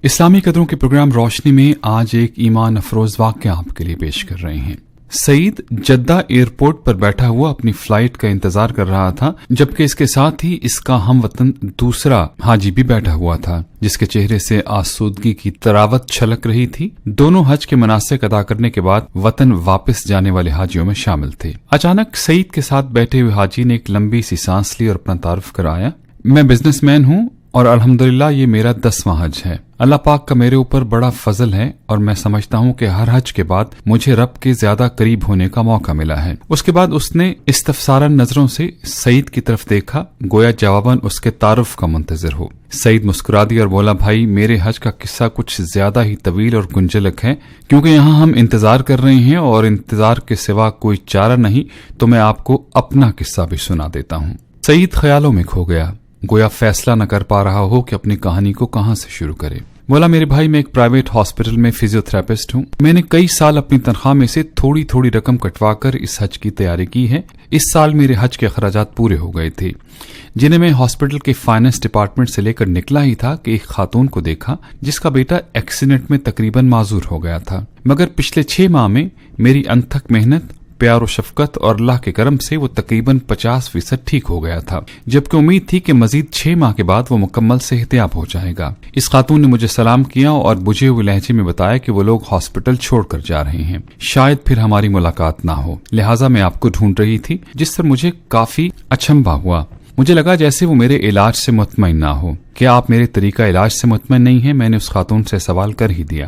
اسلامی قدروں کے پروگرام روشنی میں آج ایک ایمان افروز واقعہ آپ کے لیے پیش کر رہے ہیں۔ سعید جدہ ایئرپورٹ پر بیٹھا ہوا اپنی فلائٹ کا انتظار کر رہا تھا، جبکہ اس کے ساتھ ہی اس کا ہم وطن دوسرا حاجی بھی بیٹھا ہوا تھا، جس کے چہرے سے آسودگی کی تراوت چھلک رہی تھی۔ دونوں حج کے مناسک ادا کرنے کے بعد وطن واپس جانے والے حاجیوں میں شامل تھے۔ اچانک سعید کے ساتھ بیٹھے ہوئے حاجی نے ایک لمبی سی سانس لی اور اپنا تعارف کرایا۔ میں بزنس مین ہوں اور الحمدللہ یہ میرا 10واں حج ہے۔ اللہ پاک کا میرے اوپر بڑا فضل ہے اور میں سمجھتا ہوں کہ ہر حج کے بعد مجھے رب کے زیادہ قریب ہونے کا موقع ملا ہے۔ اس کے بعد اس نے استفسارن نظروں سے سعید کی طرف دیکھا، گویا جواباً اس کے تعارف کا منتظر ہو۔ سعید مسکرا دیا اور بولا، بھائی میرے حج کا قصہ کچھ زیادہ ہی طویل اور گنجلک ہے، کیونکہ یہاں ہم انتظار کر رہے ہیں اور انتظار کے سوا کوئی چارہ نہیں، تو میں آپ کو اپنا قصہ بھی سنا دیتا ہوں۔ سعید خیالوں میں کھو گیا، گویا فیصلہ نہ کر پا رہا ہو کہ اپنی کہانی کو کہاں سے شروع کرے۔ بولا، میرے بھائی میں ایک پرائیویٹ ہاسپٹل میں فزیو تھراپسٹ ہوں۔ میں نے کئی سال اپنی تنخواہ میں سے تھوڑی تھوڑی رقم کٹوا کر اس حج کی تیاری کی ہے۔ اس سال میرے حج کے اخراجات پورے ہو گئے تھے، جنہیں میں ہاسپٹل کے فائنانس ڈپارٹمنٹ سے لے کر نکلا ہی تھا کہ ایک خاتون کو دیکھا جس کا بیٹا ایکسیڈنٹ میں تقریباً معذور ہو گیا تھا، مگر پچھلے 6 ماہ میں میری انتھک محنت، پیار و شفقت اور اللہ کے کرم سے وہ تقریباً 50% ٹھیک ہو گیا تھا، جبکہ امید تھی کہ مزید 6 ماہ کے بعد وہ مکمل صحتیاب ہو جائے گا۔ اس خاتون نے مجھے سلام کیا اور بجھے ہوئے لہجے میں بتایا کہ وہ لوگ ہاسپٹل چھوڑ کر جا رہے ہیں، شاید پھر ہماری ملاقات نہ ہو، لہٰذا میں آپ کو ڈھونڈ رہی تھی، جس پر مجھے کافی اچنبھا ہوا۔ مجھے لگا جیسے وہ میرے علاج سے مطمئن نہ ہو۔ کیا آپ میرے طریقہ علاج سے مطمئن نہیں ہیں؟ میں نے اس خاتون سے سوال کر ہی دیا۔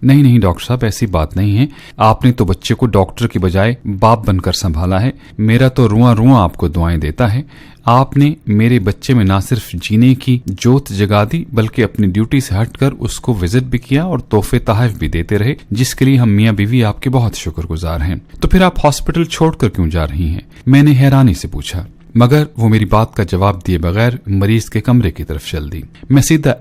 نہیں ڈاکٹر صاحب، ایسی بات نہیں ہے، آپ نے تو بچے کو ڈاکٹر کی بجائے باپ بن کر سنبھالا ہے، میرا تو رواں آپ کو دعائیں دیتا ہے۔ آپ نے میرے بچے میں نہ صرف جینے کی جوت جگا دی، بلکہ اپنی ڈیوٹی سے ہٹ کر اس کو وزٹ بھی کیا اور تحفے تحائف بھی دیتے رہے، جس کے لیے ہم میاں بیوی آپ کے بہت شکر گزار ہیں۔ تو پھر آپ ہاسپٹل چھوڑ کر کیوں جا رہی ہیں؟ میں نے حیرانی سے پوچھا، مگر وہ میری بات کا جواب دیے بغیر مریض کے کمرے کی طرف چل دی۔ میں سیدھا